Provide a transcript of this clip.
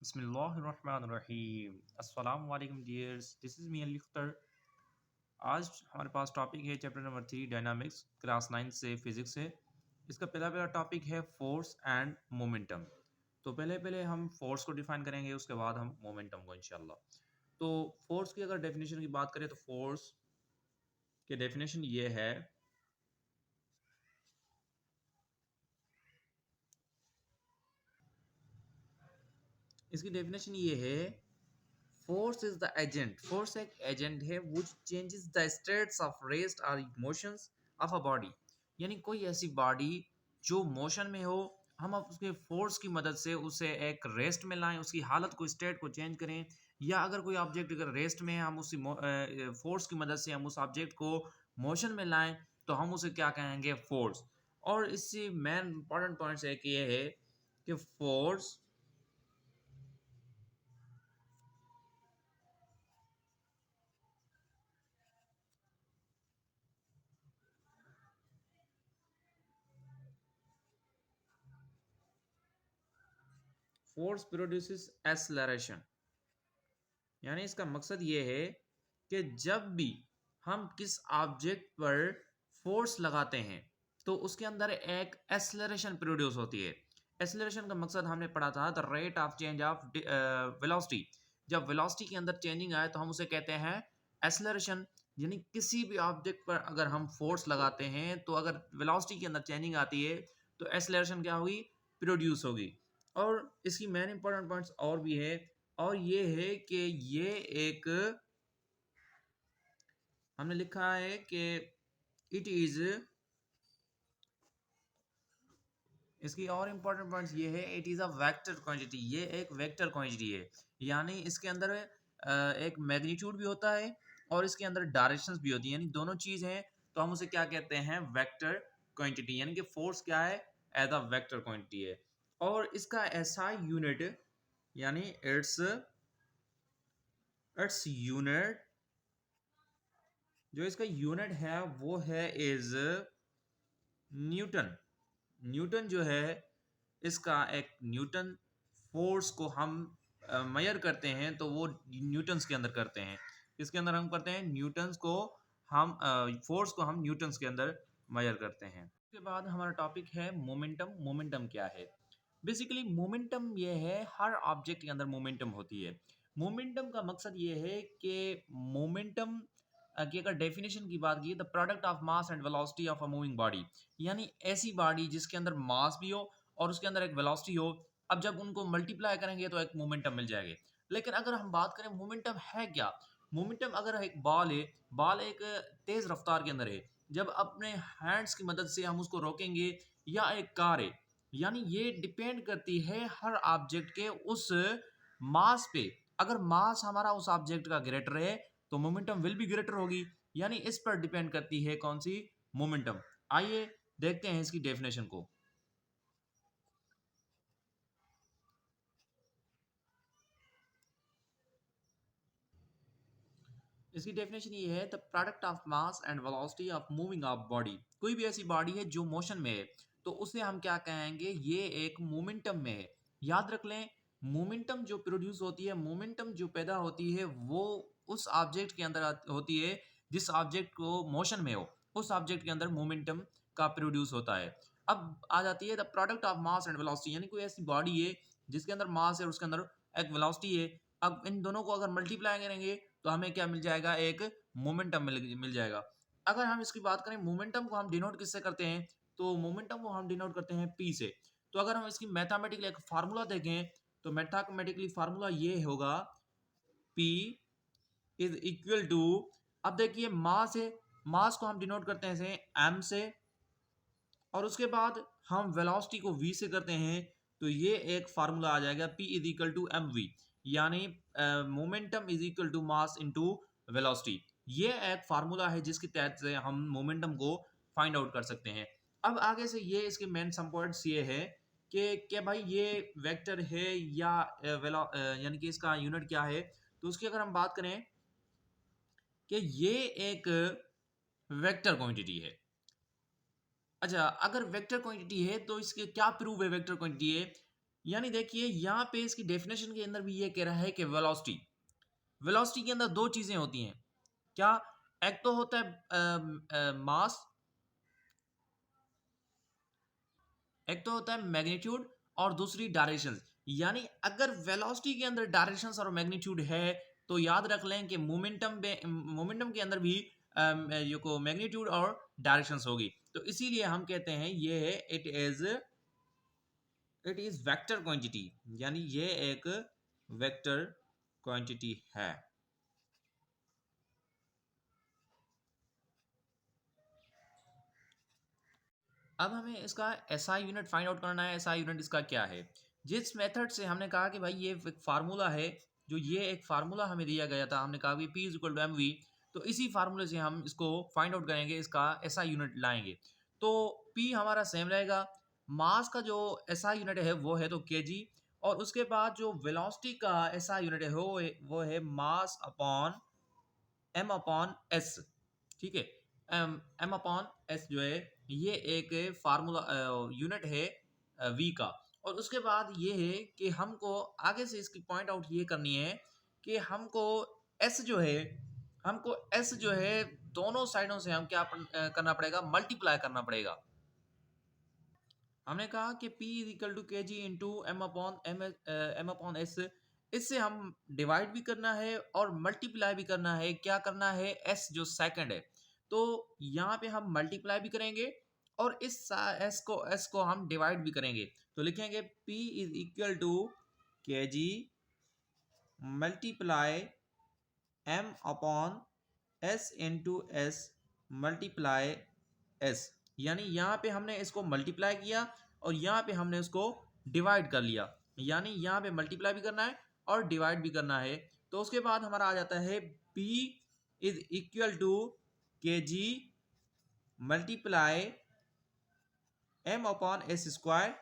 बिस्मिल्लाहिर्रहमानिर्रहीम अस्सलाम वालेकुम dears, this is me Ali Akhtar. आज हमारे पास टॉपिक है चैप्टर नंबर 3 डायनामिक्स, क्लास 9 से फिज़िक्स से। इसका पहला टॉपिक है फोर्स एंड मोमेंटम। तो पहले पहले हम फोर्स को डिफाइन करेंगे, उसके बाद हम मोमेंटम को इंशाल्लाह। तो फोर्स की अगर डेफिनेशन की बात करें तो फोर्स की डेफिनेशन ये है, इसकी डेफिनेशन ये है, force is the agent. Force एक एजेंट है which changes the states of rest और मोशंस ऑफ अ बॉडी। यानी कोई ऐसी बॉडी जो मोशन में हो, हम अब उसके फोर्स की मदद से उसे एक रेस्ट में लाएं, उसकी हालत को, स्टेट को चेंज करें। या अगर कोई ऑब्जेक्ट अगर रेस्ट में है, हम उसी फोर्स की मदद से हम उस ऑब्जेक्ट को मोशन में लाएं, तो हम उसे क्या कहेंगे, फोर्स। और इससे मेन इंपॉर्टेंट पॉइंट्स एक ये है कि फोर्स प्रोड्यूसेस एक्सेलरेशन। यानी इसका मकसद ये है कि जब भी हम किस ऑब्जेक्ट पर फोर्स लगाते हैं तो उसके अंदर एक एक्सेलरेशन प्रोड्यूस होती है। एक्सेलरेशन का मकसद हमने पढ़ा था the rate of change of velocity. जब वेलोसिटी के अंदर चेंजिंग आए तो हम उसे कहते हैं एक्सेलरेशन। यानी किसी भी ऑब्जेक्ट पर अगर हम फोर्स लगाते हैं तो अगर वेलोसिटी के अंदर चेंजिंग आती है तो एक्सेलरेशन क्या होगी, प्रोड्यूस होगी। और इसकी मेन इंपॉर्टेंट पॉइंट्स और भी है, और ये है कि ये एक, हमने लिखा है कि इट इज, इसकी और इंपॉर्टेंट पॉइंट्स ये है, it is a vector quantity. ये एक वेक्टर क्वांटिटी है। यानी इसके अंदर एक मैग्नीट्यूड भी होता है और इसके अंदर डायरेक्शंस भी होती है, यानी दोनों चीज़ हैं। तो हम उसे क्या कहते हैं, वेक्टर क्वांटिटी। यानी कि फोर्स क्या है, एज अ वेक्टर क्वांटिटी है। और इसका ऐसा यूनिट, यानी इट्स इट्स यूनिट, जो इसका यूनिट है वो है इज न्यूटन। न्यूटन जो है, इसका एक न्यूटन, फोर्स को हम मेजर करते हैं तो वो न्यूटन्स के अंदर करते हैं। इसके अंदर हम करते हैं न्यूटन्स को, हम फोर्स को हम न्यूटन्स के अंदर मेजर करते हैं। उसके बाद हमारा टॉपिक है मोमेंटम। मोमेंटम क्या है? बेसिकली मोमेंटम ये है, हर ऑब्जेक्ट के अंदर मोमेंटम होती है। मोमेंटम का मकसद ये है कि मोमेंटम की अगर डेफिनेशन की बात की, the product of mass and velocity of a moving body. यानी ऐसी बॉडी जिसके अंदर मास भी हो और उसके अंदर एक वेलोसिटी हो। अब जब उनको मल्टीप्लाई करेंगे तो एक मोमेंटम मिल जाएगी। लेकिन अगर हम बात करें मोमेंटम है क्या, मोमेंटम अगर एक बॉल है, बॉल एक तेज रफ्तार के अंदर है, जब अपने हैंड्स की मदद से हम उसको रोकेंगे, या एक कार है, यानी ये डिपेंड करती है हर ऑब्जेक्ट के उस मास पे। अगर मास हमारा उस ऑब्जेक्ट का ग्रेटर है तो मोमेंटम विल बी ग्रेटर होगी। यानी इस पर डिपेंड करती है कौन सी, मोमेंटम। आइए देखते हैं इसकी डेफिनेशन को। इसकी डेफिनेशन ये है, the product of mass and velocity of moving of body. कोई भी ऐसी बॉडी है जो मोशन में है तो उसे हम क्या कहेंगे, ये एक मोमेंटम में है। याद रख लें, मोमेंटम जो प्रोड्यूस होती है, मोमेंटम जो पैदा होती है, वो उस ऑब्जेक्ट के अंदर होती है जिस ऑब्जेक्ट को मोशन में हो, उस ऑब्जेक्ट के अंदर मोमेंटम का प्रोड्यूस होता है। अब आ जाती है the product of mass and velocity. यानी कोई ऐसी बॉडी है जिसके अंदर मास है और उसके अंदर एक वेलोसिटी है। अब इन दोनों को अगर मल्टीप्लाई करेंगे तो हमें क्या मिल जाएगा, एक मोमेंटम मिल जाएगा। अगर हम इसकी बात करें, मोमेंटम को हम डिनोट किससे करते हैं, तो मोमेंटम को हम डिनोट करते हैं पी से। तो अगर हम इसकी मैथमेटिकली एक फार्मूला देखें तो मैथमेटिकली फार्मूला ये होगा, पी इज इक्वल टू, अब देखिए मास है, मास को हम डिनोट करते हैं एम से, और उसके बाद हम वेलोसिटी को v से करते हैं। तो ये एक फार्मूला आ जाएगा, p is equal to M v. यानी momentum is equal to mass into velocity. ये एक फार्मूला है जिसके तहत से हम मोमेंटम को फाइंड आउट कर सकते हैं। अब आगे से ये इसके मेन सम पॉइंट्स ये है कि क्या भाई ये वेक्टर है या यानी कि इसका यूनिट क्या है। तो उसकी अगर हम बात करें कि ये एक वेक्टर क्वांटिटी है। अच्छा, अगर वेक्टर क्वांटिटी है तो इसके क्या प्रूफ है वेक्टर क्वांटिटी है। यानी देखिए यहाँ पे इसकी डेफिनेशन के अंदर भी ये कह रहा है कि वेलोसिटी के अंदर दो चीजें होती हैं। क्या? एक तो होता है मास, एक तो होता है मैग्नीट्यूड, और दूसरी डायरेक्शन। यानी अगर वेलोसिटी के अंदर डायरेक्शंस और मैग्नीट्यूड है तो याद रख लें कि मोमेंटम के अंदर भी ये को मैग्नीट्यूड और डायरेक्शंस होगी। तो इसीलिए हम कहते हैं ये है इट इज वेक्टर क्वांटिटी, यानी ये एक वेक्टर क्वांटिटी है। अब हमें इसका एसआई यूनिट फाइंड आउट करना है। एसआई यूनिट इसका क्या है? जिस मेथड से हमने कहा कि भाई ये एक फार्मूला है, जो ये एक फार्मूला हमें दिया गया था, हमने कहा कि P is equal to M V, तो इसी फार्मूले से हम इसको फाइंड आउट करेंगे, इसका एसआई यूनिट लाएंगे। तो P हमारा सेम रहेगा। मास का जो एसआई यूनिट है वो है तो केजी, और उसके बाद जो वेलोसिटी का एसआई यूनिट है वो है mass upon M upon S. ठीक है, एम अपॉन एस जो है ये एक फार्मूला यूनिट है वी का। और उसके बाद ये है कि हमको आगे से इसकी पॉइंट आउट ये करनी है कि एस जो है एस जो है दोनों साइडों से हम क्या करना पड़ेगा, मल्टीप्लाई करना पड़ेगा। हमने कहा कि P is equal to k ji into M upon S. इससे हम डिवाइड भी करना है और मल्टीप्लाई भी करना है। क्या करना है? एस जो सेकंड है, तो यहाँ पे हम मल्टीप्लाई भी करेंगे और इस एस को हम डिवाइड भी करेंगे। तो लिखेंगे P is equal to k g multiply m upon s into s multiply s. यानी यहाँ पे हमने इसको मल्टीप्लाई किया और यहाँ पे हमने इसको डिवाइड कर लिया। यानी यहाँ पे मल्टीप्लाई भी करना है और डिवाइड भी करना है। तो उसके बाद हमारा आ जाता है P is equal to k g multiply m upon s square